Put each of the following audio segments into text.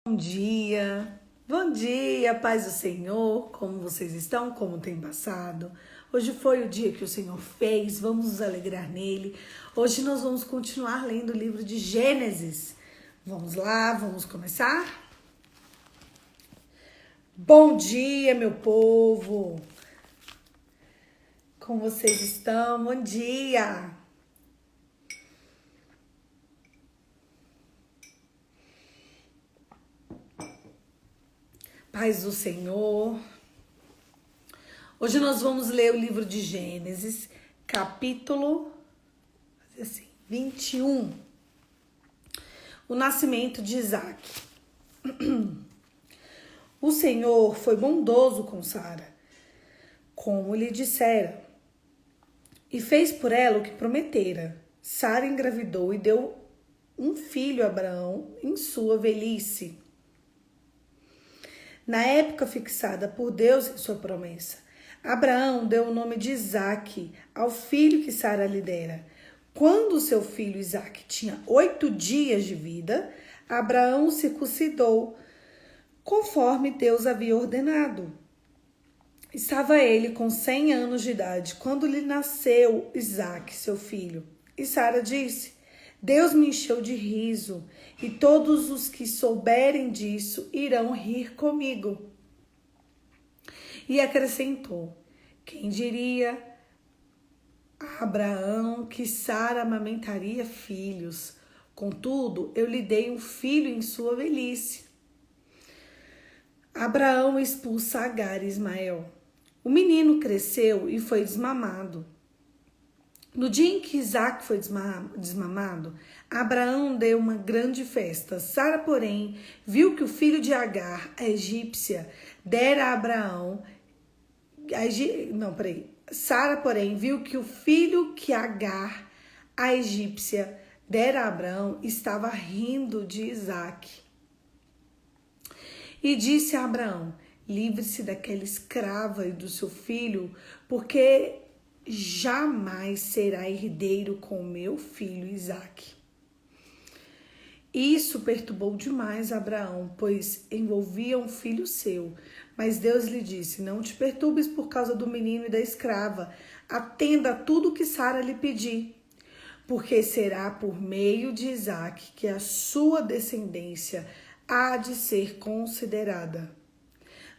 Bom dia, paz do Senhor, como vocês estão, como tem passado? Hoje foi o dia que o Senhor fez, vamos nos alegrar nele. Hoje nós vamos continuar lendo o livro de Gênesis. Vamos lá, vamos começar? Bom dia, meu povo! Como vocês estão? Bom dia! Paz do Senhor. Hoje nós vamos ler o livro de Gênesis, capítulo 21. O nascimento de Isaac. O Senhor foi bondoso com Sara, como lhe dissera, e fez por ela o que prometera. Sara engravidou e deu um filho a Abraão em sua velhice, na época fixada por Deus em sua promessa. Abraão deu o nome de Isaque ao filho que Sara lhe dera. Quando seu filho Isaque tinha 8 dias de vida, Abraão o circuncidou, conforme Deus havia ordenado. Estava ele com 100 anos de idade quando lhe nasceu Isaque, seu filho. E Sara disse: Deus me encheu de riso, e todos os que souberem disso irão rir comigo. E acrescentou: quem diria a Abraão que Sara amamentaria filhos? Contudo, eu lhe dei um filho em sua velhice. Abraão expulsa Agar e Ismael. O menino cresceu e foi desmamado. No dia em que Isaac foi desmamado, Abraão deu uma grande festa. Sara, porém, viu que o filho de Agar, a egípcia, dera a Abraão... Sara, porém, viu que o filho que Agar, a egípcia, dera a Abraão, estava rindo de Isaac. E disse a Abraão: livre-se daquela escrava e do seu filho, porque jamais será herdeiro com meu filho Isaque. Isso perturbou demais Abraão, pois envolvia um filho seu. Mas Deus lhe disse: não te perturbes por causa do menino e da escrava. Atenda a tudo que Sara lhe pedir, porque será por meio de Isaque que a sua descendência há de ser considerada.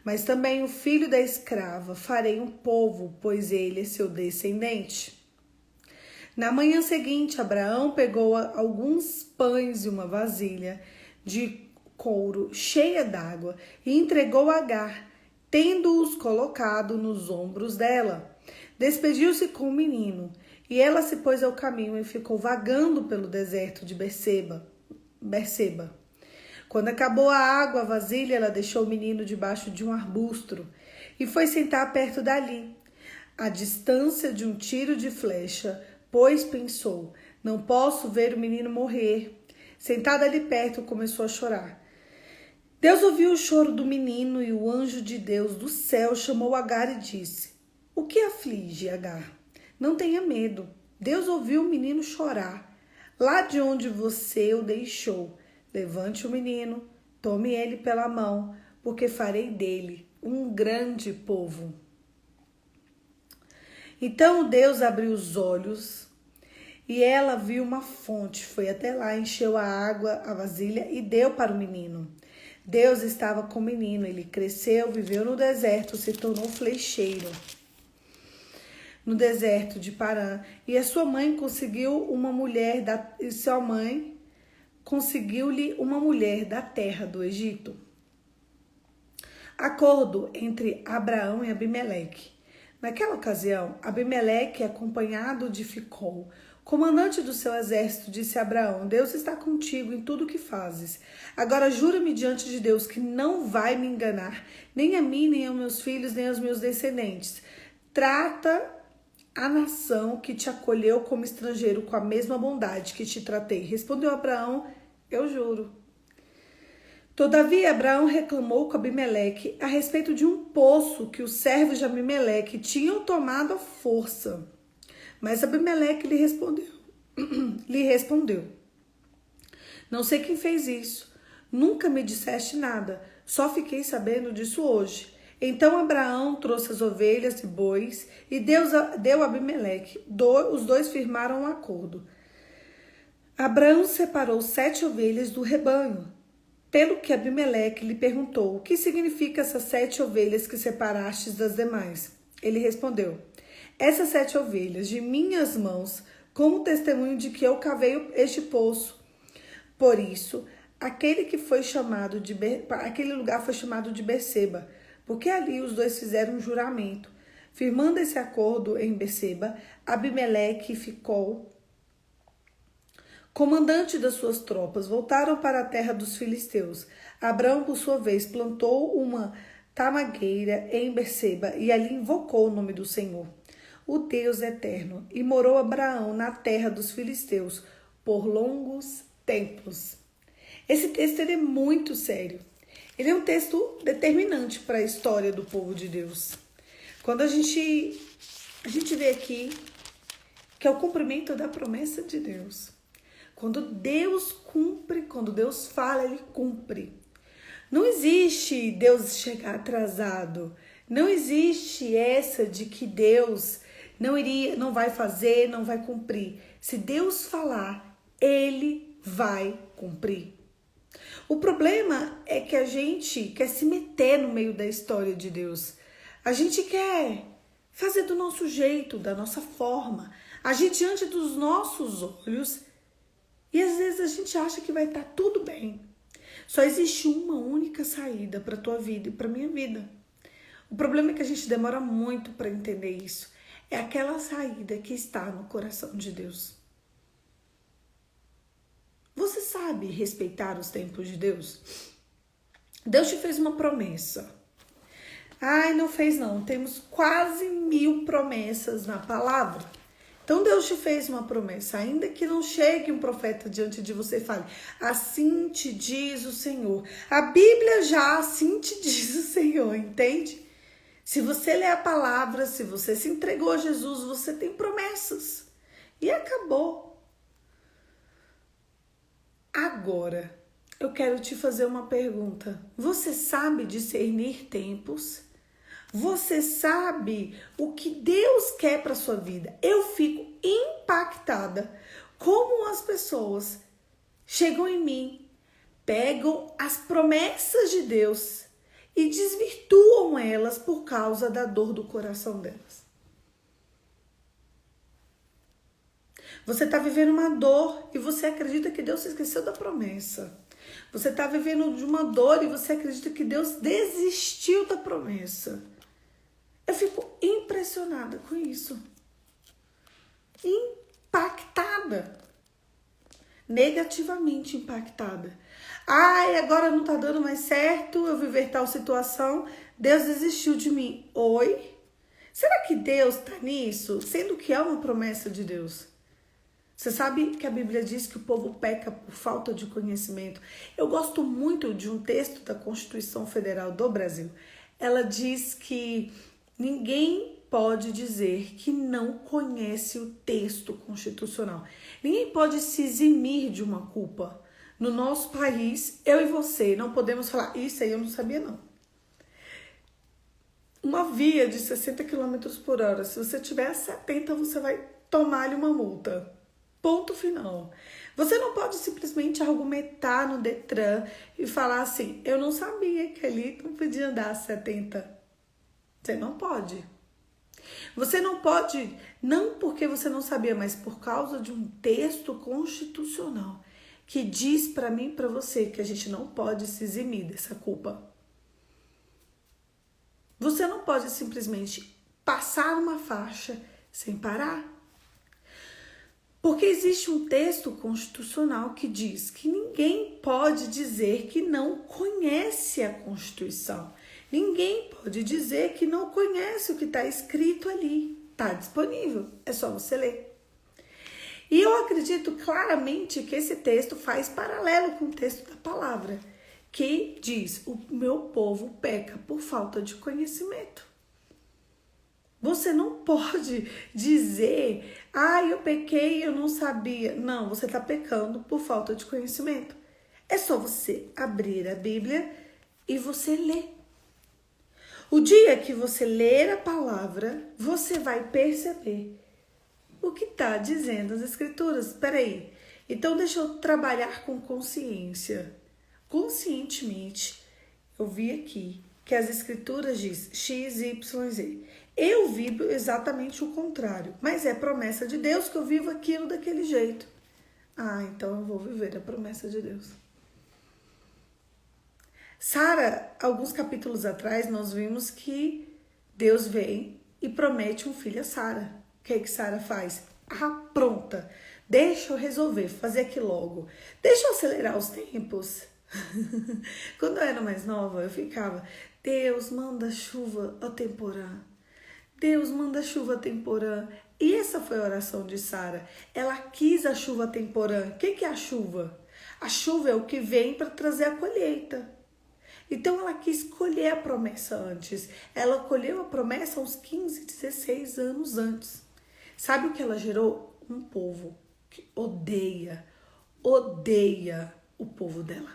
Mas também o filho da escrava farei um povo, pois ele é seu descendente. Na manhã seguinte, Abraão pegou alguns pães e uma vasilha de couro cheia d'água e entregou a Agar, tendo-os colocado nos ombros dela. Despediu-se com o menino, e ela se pôs ao caminho e ficou vagando pelo deserto de Berseba. Quando acabou a água, a vasilha, ela deixou o menino debaixo de um arbusto e foi sentar perto dali, à distância de um tiro de flecha, pois pensou: não posso ver o menino morrer. Sentada ali perto, começou a chorar. Deus ouviu o choro do menino e o anjo de Deus do céu chamou Agar e disse: o que aflige, Agar? Não tenha medo. Deus ouviu o menino chorar. Lá de onde você o deixou, levante o menino, tome ele pela mão, porque farei dele um grande povo. Então Deus abriu os olhos e ela viu uma fonte. Foi até lá, encheu a água, a vasilha e deu para o menino. Deus estava com o menino, ele cresceu, viveu no deserto, se tornou flecheiro no deserto de Parã. E a sua mãe conseguiu-lhe uma mulher da terra do Egito. Acordo entre Abraão e Abimeleque. Naquela ocasião, Abimeleque, acompanhado de Ficol, comandante do seu exército, disse a Abraão: Deus está contigo em tudo o que fazes. Agora jura-me diante de Deus que não vai me enganar, nem a mim, nem aos meus filhos, nem aos meus descendentes. Trata a nação que te acolheu como estrangeiro com a mesma bondade que te tratei. Respondeu Abraão: eu juro. Todavia, Abraão reclamou com Abimeleque a respeito de um poço que os servos de Abimeleque tinham tomado à força. Mas Abimeleque lhe respondeu: não sei quem fez isso. Nunca me disseste nada, só fiquei sabendo disso hoje. Então Abraão trouxe as ovelhas e bois e deu a Abimeleque. Os dois firmaram um acordo. Abraão separou 7 ovelhas do rebanho. Pelo que Abimeleque lhe perguntou: o que significa essas 7 ovelhas que separastes das demais? Ele respondeu: essas 7 ovelhas de minhas mãos, como testemunho de que eu cavei este poço. Por isso, aquele lugar foi chamado de Berseba, porque ali os dois fizeram um juramento. Firmando esse acordo em Berseba, Abimeleque ficou comandante das suas tropas. Voltaram para a terra dos filisteus. Abraão, por sua vez, plantou uma tamagueira em Berseba e ali invocou o nome do Senhor, o Deus eterno, e morou Abraão na terra dos filisteus por longos tempos. Esse texto ele é muito sério. Ele é um texto determinante para a história do povo de Deus. Quando a gente vê aqui que é o cumprimento da promessa de Deus. Quando Deus cumpre, quando Deus fala, Ele cumpre. Não existe Deus chegar atrasado. Não existe essa de que Deus não vai fazer, não vai cumprir. Se Deus falar, Ele vai cumprir. O problema é que a gente quer se meter no meio da história de Deus. A gente quer fazer do nosso jeito, da nossa forma. Agir diante dos nossos olhos. E às vezes a gente acha que vai estar tudo bem. Só existe uma única saída para a tua vida e para a minha vida. O problema é que a gente demora muito para entender isso. É aquela saída que está no coração de Deus. Você sabe respeitar os tempos de Deus? Deus te fez uma promessa. Ai, não fez não. Temos quase 1000 promessas na palavra. Então Deus te fez uma promessa. Ainda que não chegue um profeta diante de você e fale: assim te diz o Senhor. A Bíblia já assim te diz o Senhor, entende? Se você lê a palavra, se você se entregou a Jesus, você tem promessas. E acabou. Agora, eu quero te fazer uma pergunta. Você sabe discernir tempos? Você sabe o que Deus quer para sua vida? Eu fico impactada como as pessoas chegam em mim, pegam as promessas de Deus e desvirtuam elas por causa da dor do coração delas. Você está vivendo uma dor e você acredita que Deus se esqueceu da promessa. Você está vivendo de uma dor e você acredita que Deus desistiu da promessa. Eu fico impressionada com isso. Impactada. Negativamente impactada. Ai, agora não está dando mais certo eu viver tal situação. Deus desistiu de mim. Oi? Será que Deus está nisso? Sendo que é uma promessa de Deus. Você sabe que a Bíblia diz que o povo peca por falta de conhecimento. Eu gosto muito de um texto da Constituição Federal do Brasil. Ela diz que ninguém pode dizer que não conhece o texto constitucional. Ninguém pode se eximir de uma culpa. No nosso país, eu e você não podemos falar: isso aí eu não sabia não. Uma via de 60 km por hora, se você tiver a 70, você vai tomar-lhe uma multa. Ponto final. Você não pode simplesmente argumentar no Detran e falar assim: eu não sabia que ali não podia andar a 70. Você não pode. Você não pode, não porque você não sabia, mas por causa de um texto constitucional que diz para mim e para você que a gente não pode se eximir dessa culpa. Você não pode simplesmente passar uma faixa sem parar. Porque existe um texto constitucional que diz que ninguém pode dizer que não conhece a Constituição. Ninguém pode dizer que não conhece o que está escrito ali. Está disponível, é só você ler. E eu acredito claramente que esse texto faz paralelo com o texto da palavra, que diz: o meu povo peca por falta de conhecimento. Você não pode dizer: eu pequei, eu não sabia. Não, você está pecando por falta de conhecimento. É só você abrir a Bíblia e você ler. O dia que você ler a palavra, você vai perceber o que está dizendo as escrituras. Espera aí. Então deixa eu trabalhar com consciência. Conscientemente, eu vi aqui que as escrituras diz X, Y, Z. Eu vivo exatamente o contrário, mas é promessa de Deus que eu vivo aquilo daquele jeito. Ah, então eu vou viver a promessa de Deus. Sara, alguns capítulos atrás, nós vimos que Deus vem e promete um filho a Sara. O que Sara faz? Ah, pronta. Deixa eu resolver, fazer aqui logo. Deixa eu acelerar os tempos. Quando eu era mais nova, eu ficava, Deus manda chuva a temporã. Deus manda chuva temporã. E essa foi a oração de Sara. Ela quis a chuva temporã. O que é a chuva? A chuva é o que vem para trazer a colheita. Então ela quis colher a promessa antes. Ela colheu a promessa uns 15, 16 anos antes. Sabe o que ela gerou? Um povo que odeia o povo dela.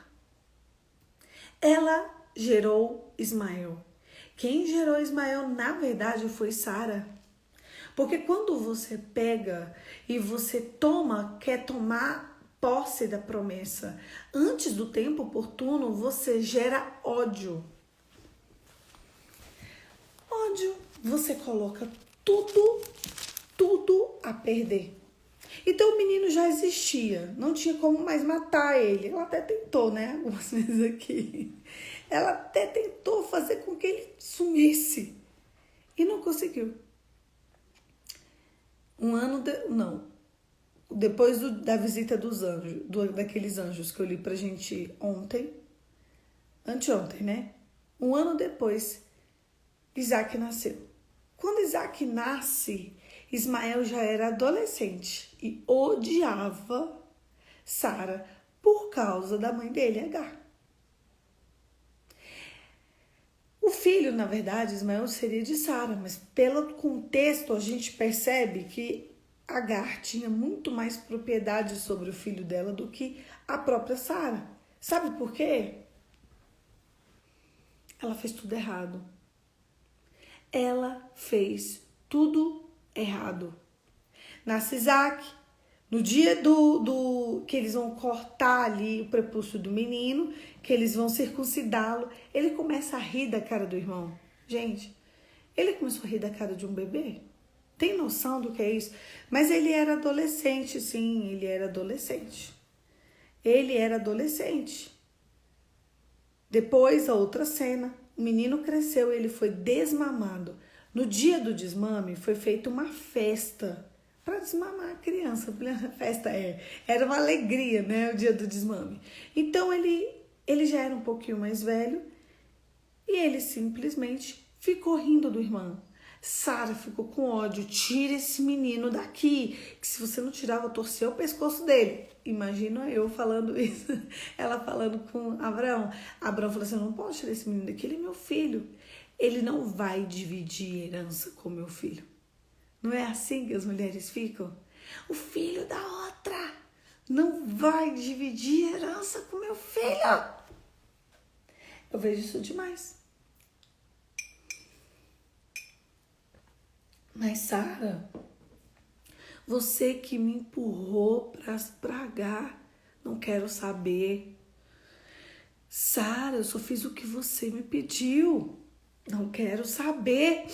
Ela gerou Ismael. Quem gerou Ismael, na verdade, foi Sara. Porque quando você pega e você quer tomar posse da promessa antes do tempo oportuno, você gera ódio. Ódio. Você coloca tudo a perder. Então o menino já existia, não tinha como mais matar ele. Ela até tentou, né? Algumas vezes aqui. Ela até tentou fazer com que ele sumisse. E não conseguiu. Depois da visita dos anjos, daqueles anjos que eu li pra gente anteontem, né? Um ano depois, Isaac nasceu. Quando Isaac nasce, Ismael já era adolescente e odiava Sara por causa da mãe dele, Agar. O filho, na verdade, Ismael seria de Sara, mas pelo contexto a gente percebe que Agar tinha muito mais propriedade sobre o filho dela do que a própria Sara. Sabe por quê? Ela fez tudo errado. Ela fez tudo errado. Nasce Isaac. No dia que eles vão cortar ali o prepúcio do menino, que eles vão circuncidá-lo, ele começa a rir da cara do irmão. Gente, ele começou a rir da cara de um bebê. Tem noção do que é isso? Mas ele era adolescente, sim, ele era adolescente. Ele era adolescente. Depois, a outra cena, o menino cresceu, ele foi desmamado. No dia do desmame, foi feita uma festa para desmamar a criança. A festa era uma alegria, né, o dia do desmame. Então, ele já era um pouquinho mais velho e ele simplesmente ficou rindo do irmão. Sara ficou com ódio. Tira esse menino daqui, que se você não tirar, eu vou torcer o pescoço dele. Imagina eu falando isso, ela falando com Abraão. Abraão falou assim, eu não posso tirar esse menino daqui, ele é meu filho. Ele não vai dividir herança com meu filho. Não é assim que as mulheres ficam? O filho da outra não vai dividir herança com meu filho. Eu vejo isso demais. Mas Sara, você que me empurrou para espragar, não quero saber. Sara, eu só fiz o que você me pediu. Não quero saber.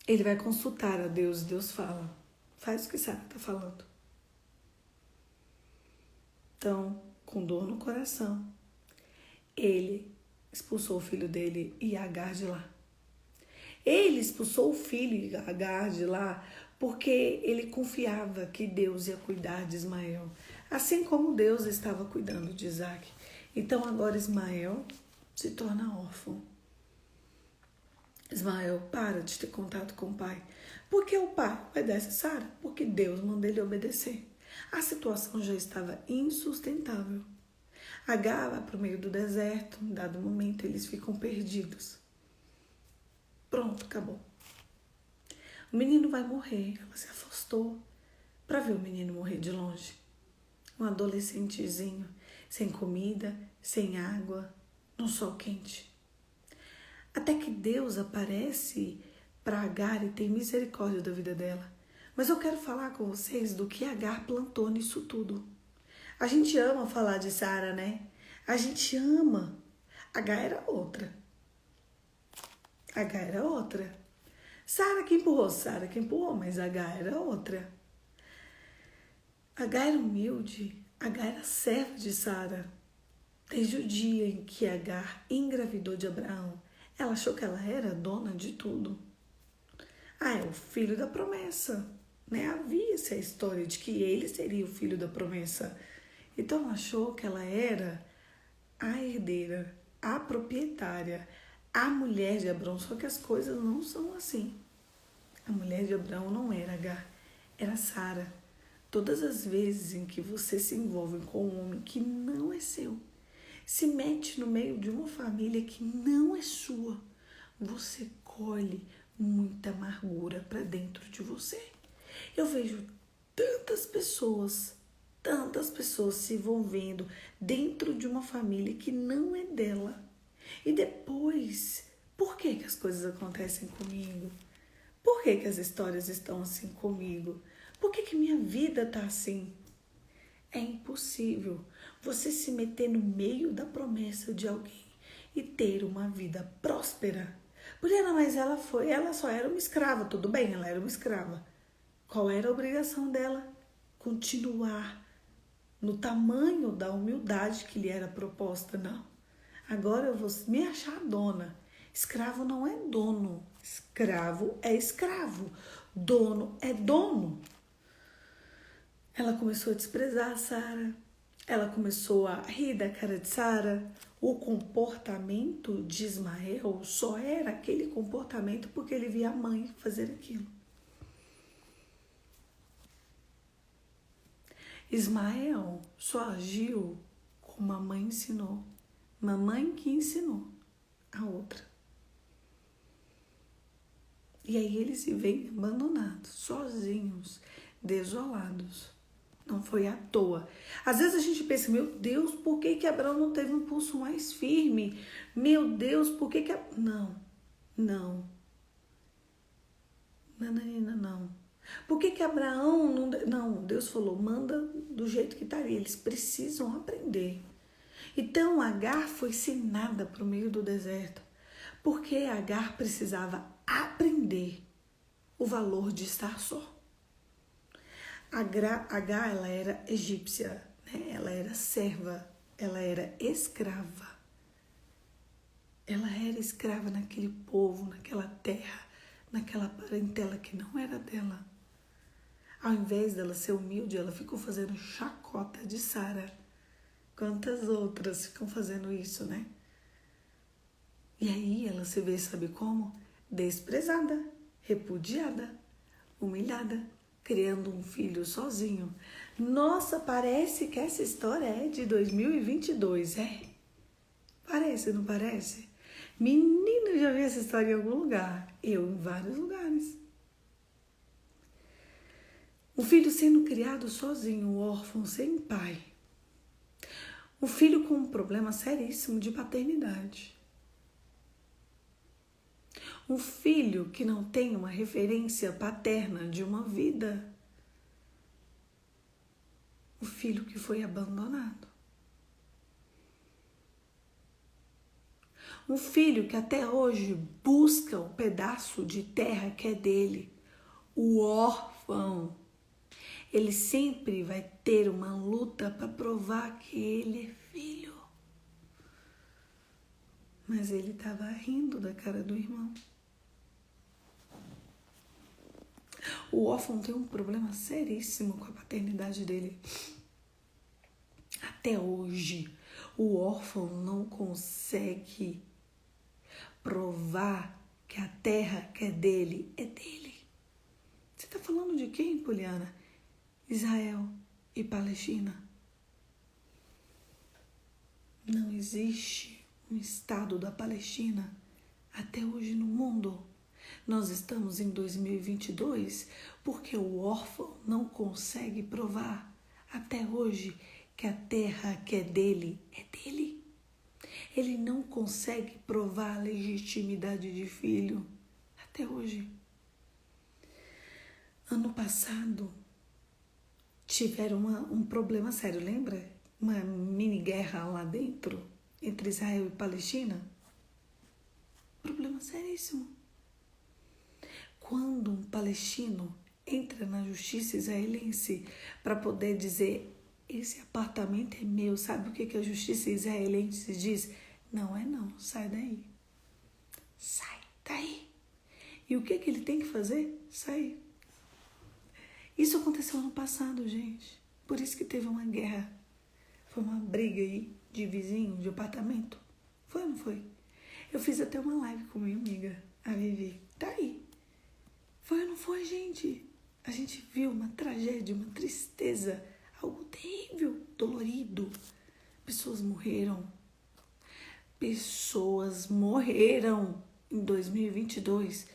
Ele vai consultar a Deus e Deus fala, faz o que Sara está falando. Então, com dor no coração, ele expulsou o filho dele e Agar de lá. Ele expulsou o filho e Agar de lá porque ele confiava que Deus ia cuidar de Ismael, assim como Deus estava cuidando de Isaac. Então agora Ismael se torna órfão. Ismael para de ter contato com o pai. Por que o pai obedece a Sara? Porque Deus mandou ele obedecer. A situação já estava insustentável. Agar vai para o meio do deserto, em dado momento eles ficam perdidos. Pronto, acabou. O menino vai morrer. Ela se afastou para ver o menino morrer de longe. Um adolescentezinho. sem comida, sem água, no sol quente. Até que Deus aparece para Agar e tem misericórdia da vida dela. Mas eu quero falar com vocês do que Agar plantou nisso tudo. A gente ama falar de Sara, né? A gente ama. Agar era outra. Agar era outra. Sara que empurrou, mas Agar era outra. Agar era humilde, Agar era serva de Sara. Desde o dia em que Agar engravidou de Abraão, ela achou que ela era dona de tudo. É o filho da promessa, né? Havia essa história de que ele seria o filho da promessa. Então ela achou que ela era a herdeira, a proprietária, a mulher de Abraão. Só que as coisas não são assim. A mulher de Abraão não era Agar, era Sara. Todas as vezes em que você se envolve com um homem que não é seu, se mete no meio de uma família que não é sua, você colhe muita amargura para dentro de você. Eu vejo tantas pessoas se envolvendo dentro de uma família que não é dela. E depois, por que as coisas acontecem comigo? Por que as histórias estão assim comigo? Por que minha vida está assim? É impossível você se meter no meio da promessa de alguém e ter uma vida próspera. Mas ela só era uma escrava, tudo bem, ela era uma escrava. Qual era a obrigação dela? Continuar no tamanho da humildade que lhe era proposta, não. Agora eu vou me achar dona. Escravo não é dono, escravo é escravo, dono é dono. Ela começou a desprezar Sara, ela começou a rir da cara de Sara. O comportamento de Ismael só era aquele comportamento porque ele via a mãe fazer aquilo. Ismael só agiu como a mãe ensinou. Mamãe que ensinou a outra. E aí eles se veem abandonados, sozinhos, desolados. Não foi à toa. Às vezes a gente pensa, meu Deus, por que Abraão não teve um pulso mais firme? Meu Deus, por que Não. Nananina, não. Por que Abraão não... Não, Deus falou, manda do jeito que está ali. Eles precisam aprender. Então Agar foi ensinada para o meio do deserto. Porque Agar precisava aprender o valor de estar só. Agar, ela era egípcia, né? Ela era serva, ela era escrava. Ela era escrava naquele povo, naquela terra, naquela parentela que não era dela. Ao invés dela ser humilde, ela ficou fazendo chacota de Sara. Quantas outras ficam fazendo isso, né? E aí ela se vê, sabe como? Desprezada, repudiada, humilhada, criando um filho sozinho. Nossa, parece que essa história é de 2022, é? Parece, não parece? Menina, eu já vi essa história em algum lugar. Eu em vários lugares. O filho sendo criado sozinho, órfão, sem pai. O filho com um problema seríssimo de paternidade. Um filho que não tem uma referência paterna de uma vida. O filho que foi abandonado. Um filho que até hoje busca o pedaço de terra que é dele. O órfão. Ele sempre vai ter uma luta para provar que ele é filho. Mas ele estava rindo da cara do irmão. O órfão tem um problema seríssimo com a paternidade dele. Até hoje, o órfão não consegue provar que a terra que é dele é dele. Você está falando de quem, Poliana? Israel e Palestina. Não existe um estado da Palestina até hoje no mundo. Nós estamos em 2022 porque o órfão não consegue provar até hoje que a terra que é dele. Ele não consegue provar a legitimidade de filho até hoje. Ano passado, tiveram um problema sério, lembra? Uma mini guerra lá dentro, entre Israel e Palestina. Problema seríssimo. Quando um palestino entra na justiça israelense para poder dizer: esse apartamento é meu, sabe o que a justiça israelense diz? Não é não, sai daí. Sai daí. E o que ele tem que fazer? Sair. Isso aconteceu ano passado, gente. Por isso que teve uma guerra. Foi uma briga aí de vizinho, de apartamento. Foi ou não foi? Eu fiz até uma live com minha amiga, a Vivi. Tá aí. Foi ou não foi, gente? A gente viu uma tragédia, uma tristeza, algo terrível, dolorido. Pessoas morreram. Pessoas morreram em 2022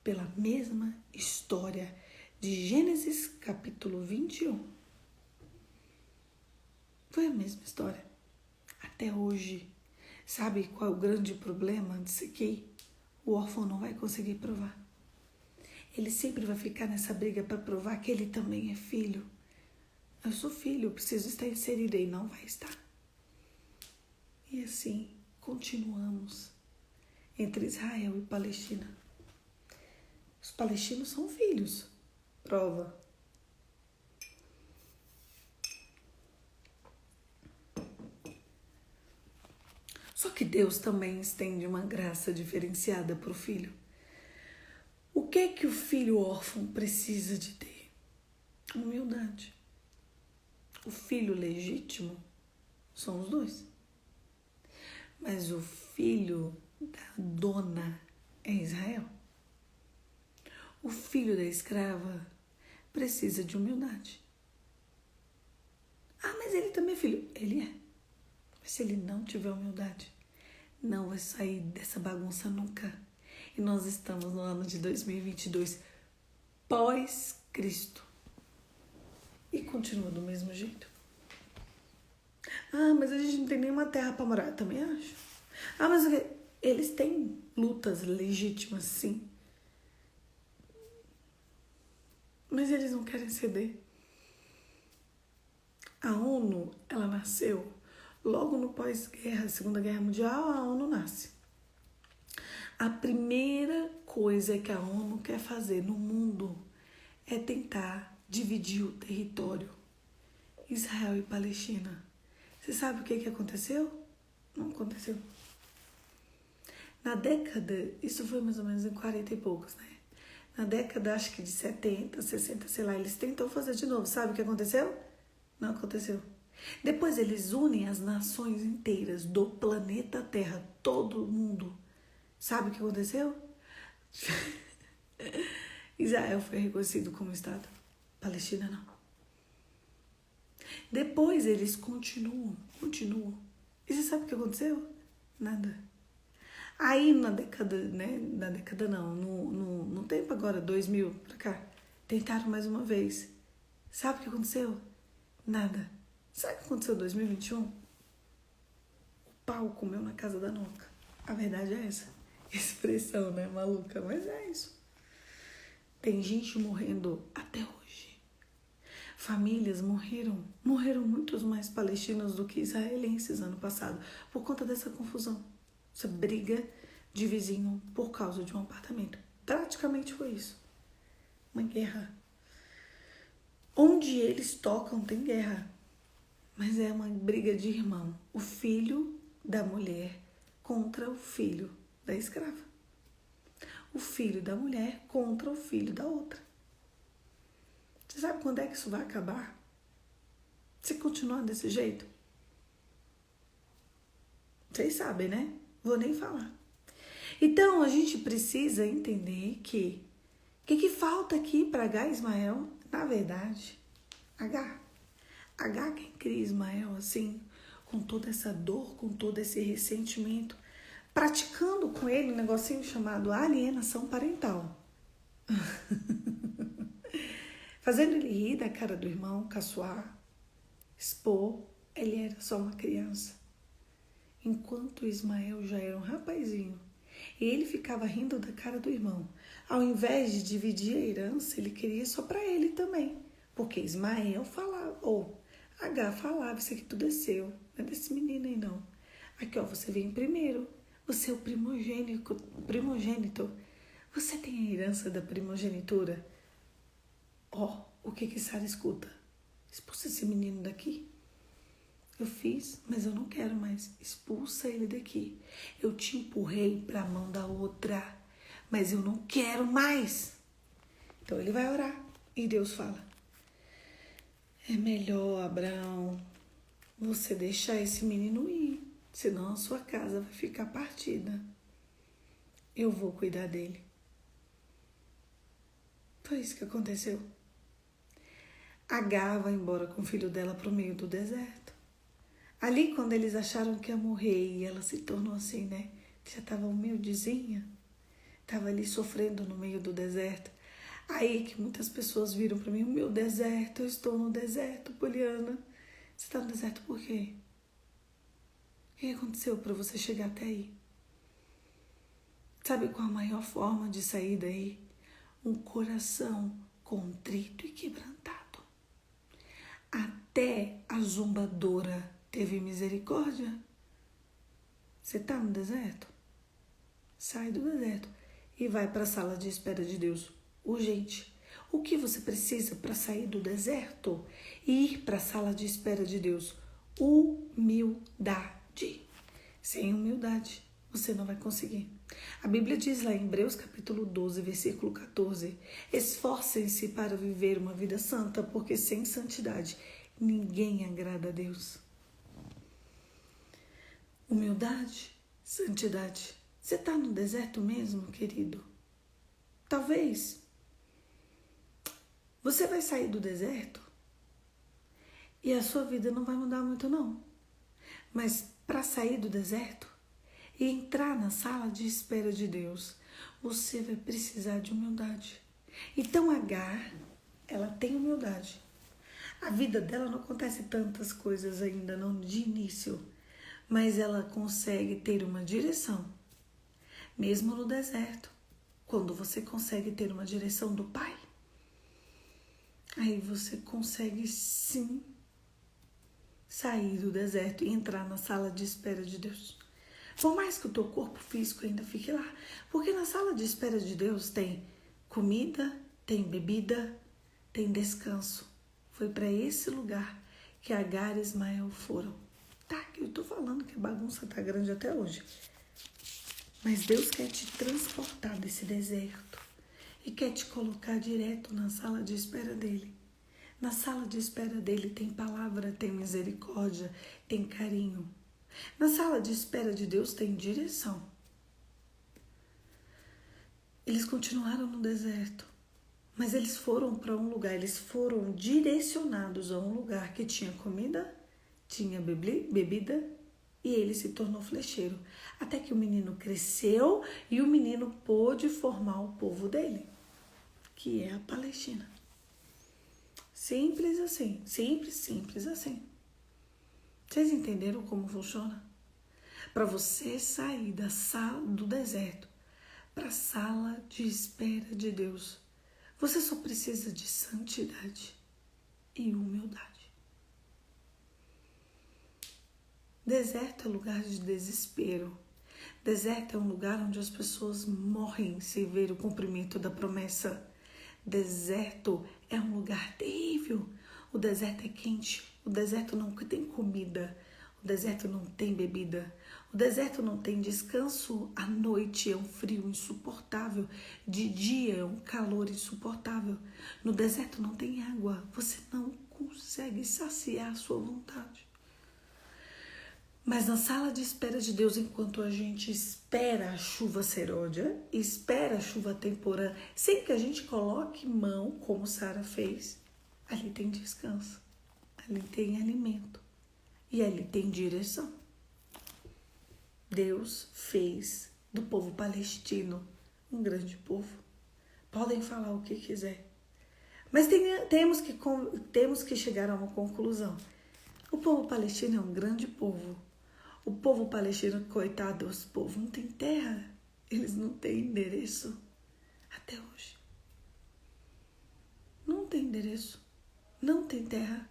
pela mesma história de Gênesis capítulo 21. Foi a mesma história. Até hoje. Sabe qual é o grande problema disso aqui? O órfão não vai conseguir provar. Ele sempre vai ficar nessa briga para provar que ele também é filho. Eu sou filho, eu preciso estar inserido aí. Não vai estar. E assim, continuamos entre Israel e Palestina. Os palestinos são filhos. Prova. Só que Deus também estende uma graça diferenciada para o filho. O que é que o filho órfão precisa de ter? Humildade. O filho legítimo são os dois. Mas o filho da dona é Israel. O filho da escrava precisa de humildade. Ah, mas ele também é filho. Ele é. Mas se ele não tiver humildade, não vai sair dessa bagunça nunca. E nós estamos no ano de 2022, pós-Cristo. E continua do mesmo jeito. Ah, mas a gente não tem nenhuma terra para morar. Eu também acho. Ah, mas eles têm lutas legítimas, sim. Mas eles não querem ceder. A ONU, ela nasceu logo no pós-guerra, Segunda Guerra Mundial, a ONU nasce. A primeira coisa que a ONU quer fazer no mundo é tentar dividir o território. Israel e Palestina. Você sabe o que aconteceu? Não aconteceu. Na década, isso foi mais ou menos em 40 e poucos, né? Na década, acho que de 70, 60, sei lá, eles tentam fazer de novo. Sabe o que aconteceu? Não aconteceu. Depois eles unem as nações inteiras do planeta Terra, todo mundo. Sabe o que aconteceu? Israel foi reconhecido como Estado. Palestina não. Depois eles continuam. E você sabe o que aconteceu? Nada. Aí na década, né? Na década não, no tempo agora, 2000 pra cá, tentaram mais uma vez. Sabe o que aconteceu? Nada. Sabe o que aconteceu em 2021? O pau comeu na casa da Noca. A verdade é essa. Expressão, né? Maluca, mas é isso. Tem gente morrendo até hoje. Famílias morreram muitos mais palestinos do que israelenses ano passado, por conta dessa confusão. Essa briga de vizinho por causa de um apartamento. Praticamente foi isso. Uma guerra. Onde eles tocam tem guerra. Mas é uma briga de irmão. O filho da mulher contra o filho da escrava. O filho da mulher contra o filho da outra. Você sabe quando é que isso vai acabar? Se continuar desse jeito? Vocês sabem, né? Vou nem falar. Então, a gente precisa entender que o que falta aqui para H Ismael, na verdade, H quem cria Ismael assim, com toda essa dor, com todo esse ressentimento, praticando com ele um negocinho chamado alienação parental. Fazendo ele rir da cara do irmão, caçoar. expor, ele era só uma criança. Enquanto Ismael já era um rapazinho. E ele ficava rindo da cara do irmão. Ao invés de dividir a herança, ele queria só para ele também. Porque Ismael falava, ou Agar falava, isso aqui tudo é seu. Não é desse menino aí não. Aqui ó, você vem primeiro. Você é o primogênito. Você tem a herança da primogenitura. Ó, o que Sara escuta? Expulsa esse menino daqui. Eu fiz, mas eu não quero mais. Expulsa ele daqui. Eu te empurrei para a mão da outra, mas eu não quero mais. Então ele vai orar e Deus fala: é melhor, Abraão, você deixar esse menino ir, senão a sua casa vai ficar partida. Eu vou cuidar dele. Foi isso que aconteceu. Agar vai embora com o filho dela para o meio do deserto. Ali, quando eles acharam que ia morrer, e ela se tornou assim, né? Já estava humildezinha, estava ali sofrendo no meio do deserto. Aí que muitas pessoas viram para mim: o meu deserto, eu estou no deserto, Poliana. Você está no deserto por quê? O que aconteceu para você chegar até aí? Sabe qual a maior forma de sair daí? Um coração contrito e quebrantado. Até a zombadora teve misericórdia. Você está no deserto? Sai do deserto e vai para a sala de espera de Deus. Urgente. O que você precisa para sair do deserto e ir para a sala de espera de Deus? Humildade. Sem humildade, você não vai conseguir. A Bíblia diz lá em Hebreus capítulo 12, versículo 14: esforcem-se para viver uma vida santa, porque sem santidade ninguém agrada a Deus. Humildade, santidade. Você está no deserto mesmo, querido? Talvez. Você vai sair do deserto e a sua vida não vai mudar muito, não. Mas para sair do deserto e entrar na sala de espera de Deus, você vai precisar de humildade. Então Agar, ela tem humildade. A vida dela não acontece tantas coisas ainda, não de início, mas ela consegue ter uma direção. Mesmo no deserto, quando você consegue ter uma direção do Pai, aí você consegue sim sair do deserto e entrar na sala de espera de Deus. Por mais que o teu corpo físico ainda fique lá, porque na sala de espera de Deus tem comida, tem bebida, tem descanso. Foi para esse lugar que Agar e Ismael foram. Tá, que eu tô falando que a bagunça tá grande até hoje. Mas Deus quer te transportar desse deserto e quer te colocar direto na sala de espera dele. Na sala de espera dele tem palavra, tem misericórdia, tem carinho. Na sala de espera de Deus tem direção. Eles continuaram no deserto, mas eles foram para um lugar, eles foram direcionados a um lugar que tinha comida, tinha bebida, e ele se tornou flecheiro. Até que o menino cresceu e o menino pôde formar o povo dele, que é a Palestina. Simples assim, simples assim. Vocês entenderam como funciona? Para você sair da sala do deserto para a sala de espera de Deus, você só precisa de santidade e humildade. Deserto é lugar de desespero. Deserto é um lugar onde as pessoas morrem sem ver o cumprimento da promessa. Deserto é um lugar terrível. O deserto é quente. O deserto não tem comida. O deserto não tem bebida. O deserto não tem descanso. À noite é um frio insuportável. De dia é um calor insuportável. No deserto não tem água. Você não consegue saciar a sua vontade. Mas na sala de espera de Deus, enquanto a gente espera a chuva serôdia, espera a chuva temporã, sem que a gente coloque mão, como Sara fez, ali tem descanso, ali tem alimento e ali tem direção. Deus fez do povo palestino um grande povo. Podem falar o que quiser, mas temos que chegar a uma conclusão. O povo palestino é um grande povo. O povo palestino, coitado dos povos, não tem terra. Eles não têm endereço até hoje. Não tem endereço. Não tem terra.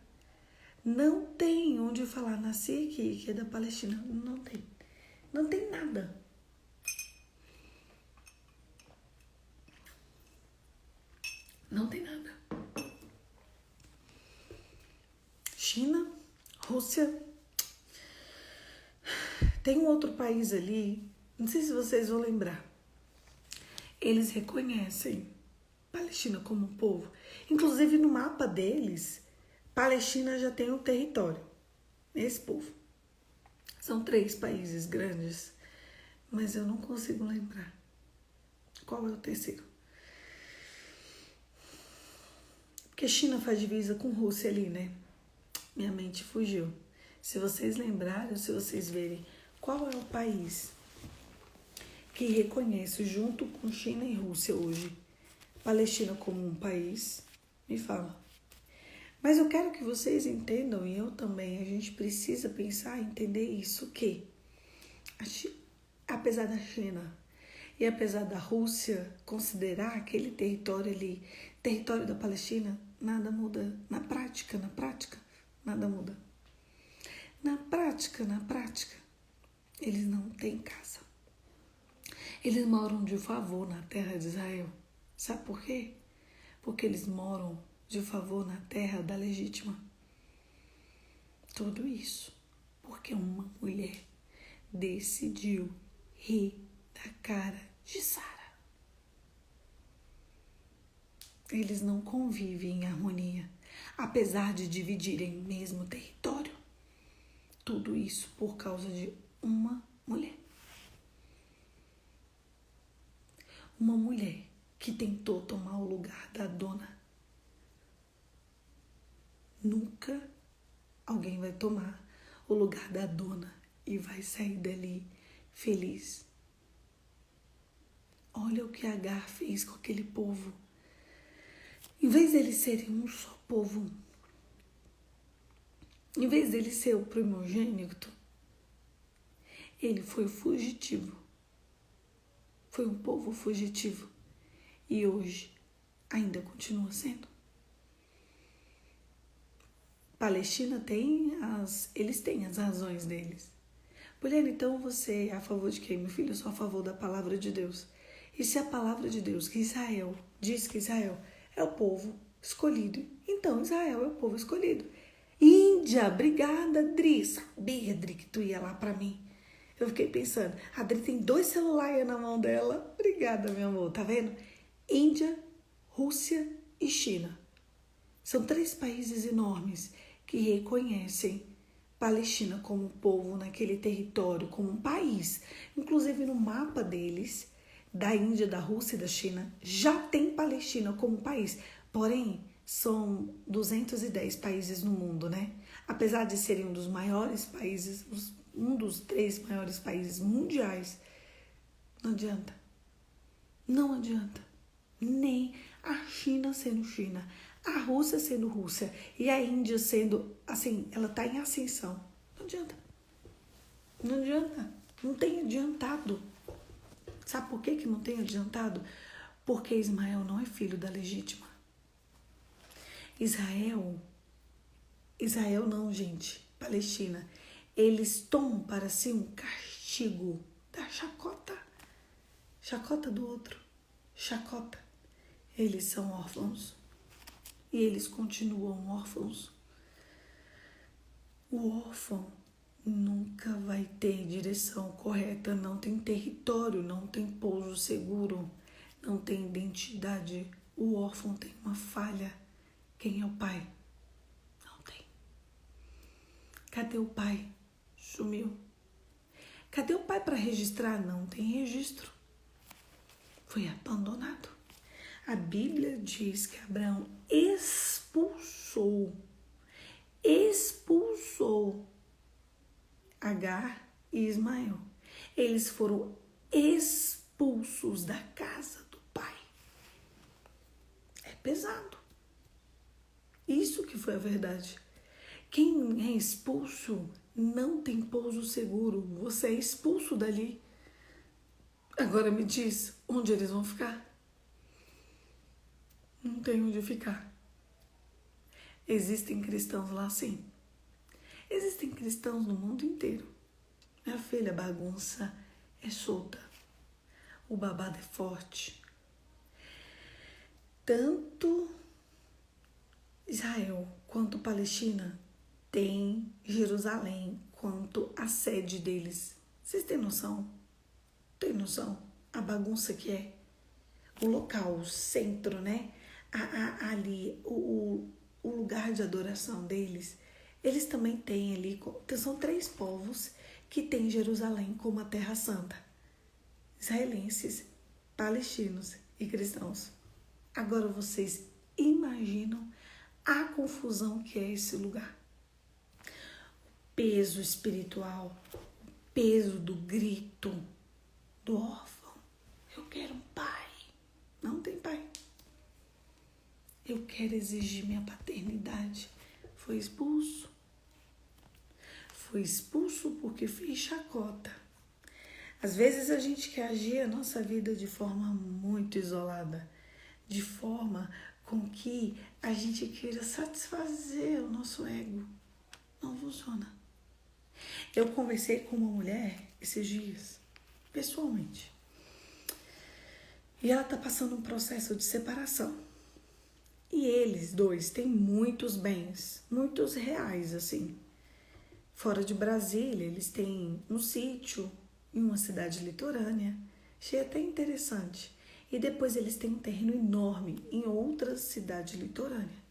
Não tem onde falar, nasci aqui, que é da Palestina. Não tem. Não tem nada. Não tem nada. China, Rússia. Tem um outro país ali, não sei se vocês vão lembrar. Eles reconhecem Palestina como um povo. Inclusive no mapa deles, Palestina já tem um território. Esse povo. São 3 países grandes, mas eu não consigo lembrar. Qual é o terceiro? Porque China faz divisa com Rússia ali, né? Minha mente fugiu. Se vocês lembrarem, se vocês verem, qual é o país que reconhece, junto com China e Rússia hoje, Palestina como um país? Me fala. Mas eu quero que vocês entendam, e eu também, a gente precisa pensar, entender isso, que apesar da China e apesar da Rússia considerar aquele território ali, território da Palestina, nada muda. Na prática, nada muda. Na prática, eles não têm casa. Eles moram de favor na terra de Israel. Sabe por quê? Porque eles moram de favor na terra da legítima. Tudo isso porque uma mulher decidiu rir da cara de Sara. Eles não convivem em harmonia, apesar de dividirem o mesmo território. Tudo isso por causa de uma mulher. Uma mulher que tentou tomar o lugar da dona. Nunca alguém vai tomar o lugar da dona e vai sair dali feliz. Olha o que Agar fez com aquele povo. Em vez deles serem um só povo, em vez dele ser o primogênito, ele foi fugitivo. Foi um povo fugitivo. E hoje ainda continua sendo. Palestina eles têm as razões deles. Poliana, então você é a favor de quem? Meu filho, eu sou a favor da palavra de Deus. E se a palavra de Deus, que Israel, diz que Israel é o povo escolhido, então Israel é o povo escolhido. Índia, obrigada, Adri. Sabia, Adri, que tu ia lá pra mim. Eu fiquei pensando, a Adri tem 2 celulares na mão dela. Obrigada, meu amor, tá vendo? Índia, Rússia e China. São 3 países enormes que reconhecem Palestina como povo naquele território, como um país. Inclusive no mapa deles, da Índia, da Rússia e da China, já tem Palestina como país. Porém, são 210 países no mundo, né? Apesar de serem um dos maiores países, um dos 3 maiores países mundiais, não adianta. Não adianta. Nem a China sendo China, a Rússia sendo Rússia e a Índia sendo, assim, ela tá em ascensão. Não adianta. Não adianta. Não tem adiantado. Sabe por que não tem adiantado? Porque Ismael não é filho da legítima. Israel não, gente, Palestina, eles tomam para si um castigo da chacota do outro, chacota. Eles são órfãos e eles continuam órfãos. O órfão nunca vai ter direção correta, não tem território, não tem pouso seguro, não tem identidade. O órfão tem uma falha. Quem é o pai? Não tem. Cadê o pai? Sumiu. Cadê o pai para registrar? Não tem registro. Foi abandonado. A Bíblia diz que Abraão expulsou Agar e Ismael. Eles foram expulsos da casa do pai. É pesado. Isso que foi a verdade. Quem é expulso não tem pouso seguro. Você é expulso dali. Agora me diz, onde eles vão ficar? Não tem onde ficar. Existem cristãos lá, sim. Existem cristãos no mundo inteiro. Minha filha, a bagunça é solta. O babado é forte. Tanto Israel quanto Palestina tem Jerusalém quanto a sede deles. Vocês têm noção? Tem noção? A bagunça que é? O local, o centro, né? Ali, o lugar de adoração deles. Eles também têm ali, são 3 povos que têm Jerusalém como a terra santa. Israelenses, palestinos e cristãos. Agora vocês imaginam a confusão que é esse lugar. Peso espiritual, peso do grito do órfão. Eu quero um pai. Não tem pai. Eu quero exigir minha paternidade. Foi expulso. Foi expulso porque fez chacota. Às vezes a gente quer agir a nossa vida de forma muito isolada, de forma com que a gente queira satisfazer o nosso ego. Não funciona. Eu conversei com uma mulher esses dias, pessoalmente, e ela está passando um processo de separação. E eles 2 têm muitos bens, muitos reais, assim. Fora de Brasília, eles têm um sítio em uma cidade litorânea, achei até interessante. E depois eles têm um terreno enorme em outra cidade litorânea.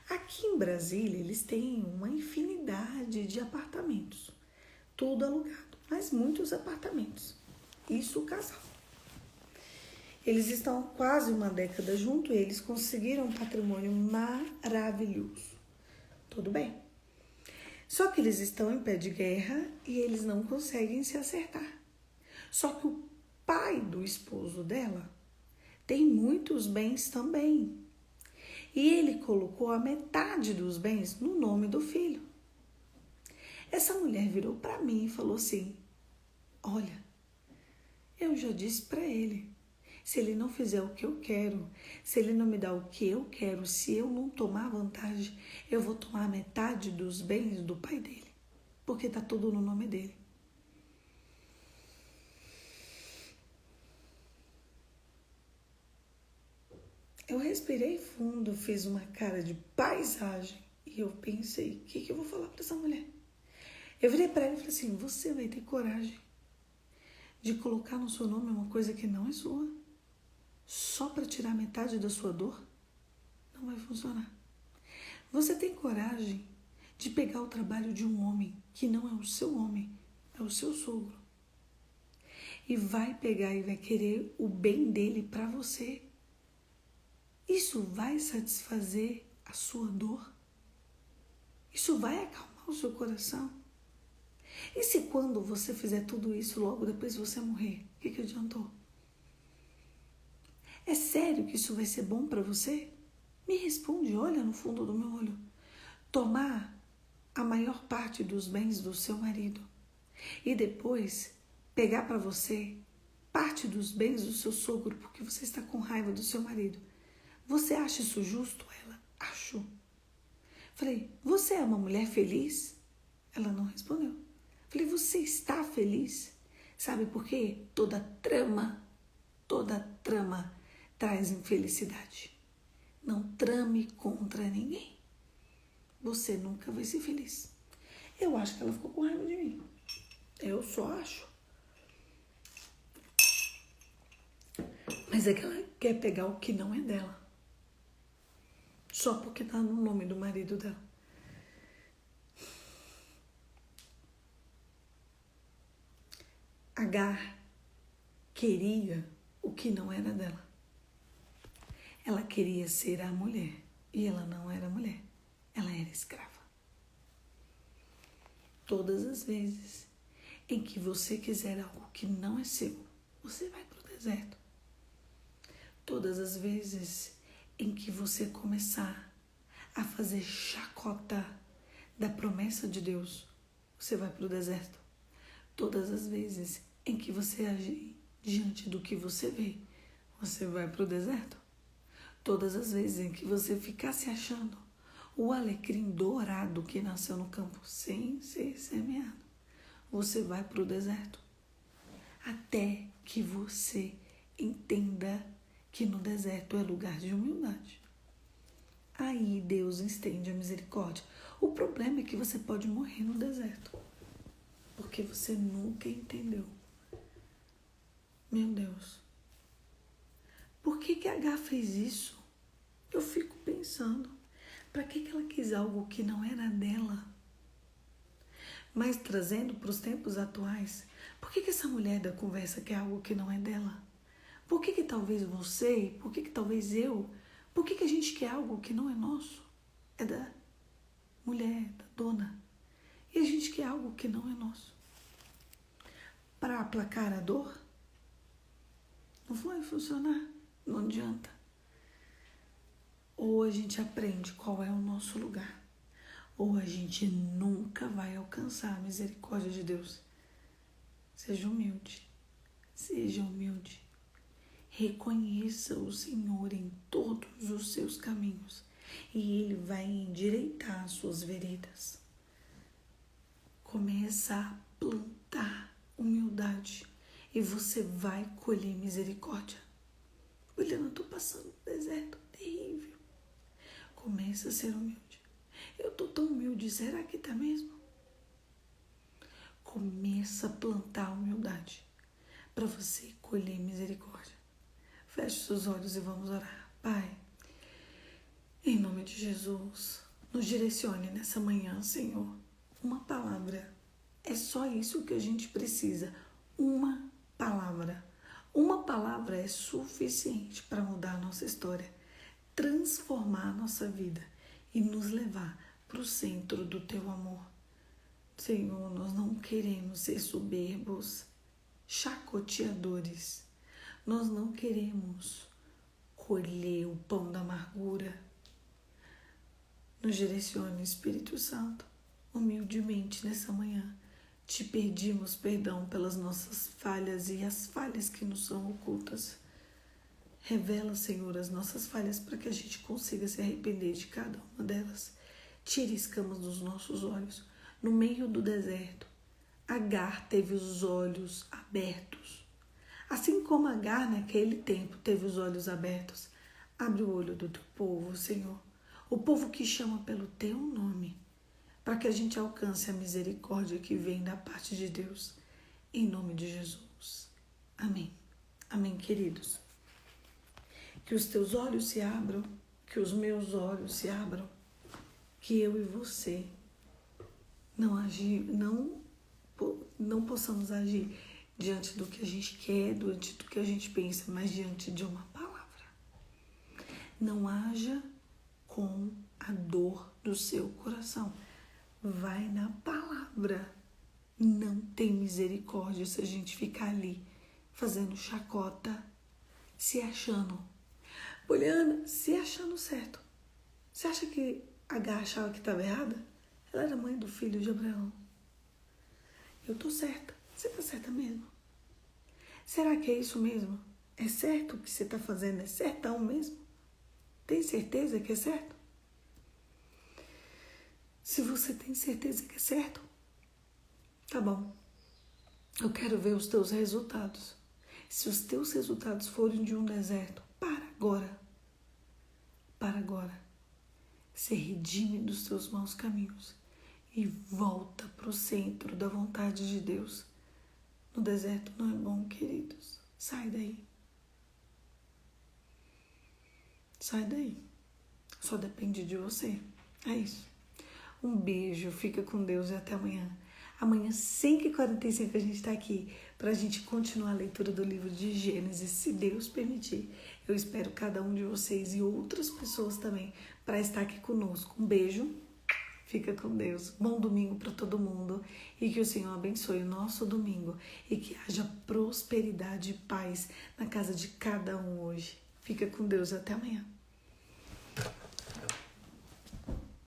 Aqui em Brasília, eles têm uma infinidade de apartamentos, tudo alugado, mas muitos apartamentos. Isso o casal. Eles estão quase uma década juntos e eles conseguiram um patrimônio maravilhoso. Tudo bem. Só que eles estão em pé de guerra e eles não conseguem se acertar. Só que o pai do esposo dela tem muitos bens também. E ele colocou a metade dos bens no nome do filho. Essa mulher virou para mim e falou assim: olha, eu já disse para ele, se ele não fizer o que eu quero, se ele não me dá o que eu quero, se eu não tomar vantagem, eu vou tomar metade dos bens do pai dele, porque tá tudo no nome dele. Eu respirei fundo, fiz uma cara de paisagem e eu pensei, o que eu vou falar para essa mulher? Eu virei para ela e falei assim: você vai ter coragem de colocar no seu nome uma coisa que não é sua, só para tirar metade da sua dor? Não vai funcionar. Você tem coragem de pegar o trabalho de um homem que não é o seu homem, é o seu sogro, e vai pegar e vai querer o bem dele para você? Isso vai satisfazer a sua dor? Isso vai acalmar o seu coração? E se quando você fizer tudo isso, logo depois você morrer, o que adiantou? É sério que isso vai ser bom para você? Me responde, olha no fundo do meu olho. Tomar a maior parte dos bens do seu marido e depois pegar para você parte dos bens do seu sogro porque você está com raiva do seu marido. Você acha isso justo? Ela, acho. Falei, você é uma mulher feliz? Ela não respondeu. Falei, você está feliz? Sabe por quê? Toda trama traz infelicidade. Não trame contra ninguém. Você nunca vai ser feliz. Eu acho que ela ficou com raiva de mim. Eu só acho. Mas é que ela quer pegar o que não é dela. Só porque tá no nome do marido dela. Agar queria o que não era dela. Ela queria ser a mulher e ela não era mulher. Ela era escrava. Todas as vezes em que você quiser algo que não é seu, você vai para o deserto. Todas as vezes em que você começar a fazer chacota da promessa de Deus, você vai para o deserto. Todas as vezes em que você agir diante do que você vê, você vai para o deserto. Todas as vezes em que você ficar se achando o alecrim dourado que nasceu no campo sem ser semeado, você vai para o deserto. Até que você entenda que no deserto é lugar de humildade. Aí Deus estende a misericórdia. O problema é que você pode morrer no deserto, porque você nunca entendeu. Meu Deus, por que H fez isso? Eu fico pensando, para que ela quis algo que não era dela? Mas trazendo para os tempos atuais, por que essa mulher da conversa quer algo que não é dela? Por que talvez você, por que talvez eu, por que a gente quer algo que não é nosso? É da mulher, da dona. E a gente quer algo que não é nosso. Para aplacar a dor? Não vai funcionar, não adianta. Ou a gente aprende qual é o nosso lugar, ou a gente nunca vai alcançar a misericórdia de Deus. Seja humilde, seja humilde. Reconheça o Senhor em todos os seus caminhos e Ele vai endireitar as suas veredas. Começa a plantar humildade e você vai colher misericórdia. Olha, eu estou passando um deserto terrível. Começa a ser humilde. Eu estou tão humilde, será que está mesmo? Começa a plantar humildade para você colher misericórdia. Feche seus olhos e vamos orar. Pai, em nome de Jesus, nos direcione nessa manhã, Senhor. Uma palavra. É só isso que a gente precisa. Uma palavra. Uma palavra é suficiente para mudar a nossa história, transformar a nossa vida e nos levar para o centro do Teu amor. Senhor, nós não queremos ser soberbos, chacoteadores. Nós não queremos colher o pão da amargura. Nos direcione, Espírito Santo, humildemente nessa manhã. Te pedimos perdão pelas nossas falhas e as falhas que nos são ocultas. Revela, Senhor, as nossas falhas para que a gente consiga se arrepender de cada uma delas. Tire escamas dos nossos olhos. No meio do deserto, Agar teve os olhos abertos. Assim como Agar naquele tempo teve os olhos abertos, abre o olho do teu povo, Senhor. O povo que chama pelo teu nome, para que a gente alcance a misericórdia que vem da parte de Deus. Em nome de Jesus. Amém. Amém, queridos. Que os teus olhos se abram, que os meus olhos se abram, que eu e você não possamos agir diante do que a gente quer, diante do que a gente pensa, mas diante de uma palavra. Não haja com a dor do seu coração. Vai na palavra. Não tem misericórdia se a gente ficar ali fazendo chacota, se achando. Poliana, se achando certo. Você acha que Agar achava que estava errada? Ela era mãe do filho de Abraão. Eu tô certa. Você tá certa mesmo? Será que é isso mesmo? É certo o que você tá fazendo? É certão mesmo? Tem certeza que é certo? Se você tem certeza que é certo, tá bom. Eu quero ver os teus resultados. Se os teus resultados forem de um deserto, para agora. Para agora. Se redime dos teus maus caminhos e volta para o centro da vontade de Deus. No deserto não é bom, queridos. Sai daí. Sai daí. Só depende de você. É isso. Um beijo, fica com Deus e até amanhã. Amanhã, 5h45, a gente está aqui para a gente continuar a leitura do livro de Gênesis, se Deus permitir. Eu espero cada um de vocês e outras pessoas também para estar aqui conosco. Um beijo, fica com Deus. Bom domingo para todo mundo e que o Senhor abençoe o nosso domingo e que haja prosperidade e paz na casa de cada um hoje. Fica com Deus, até amanhã.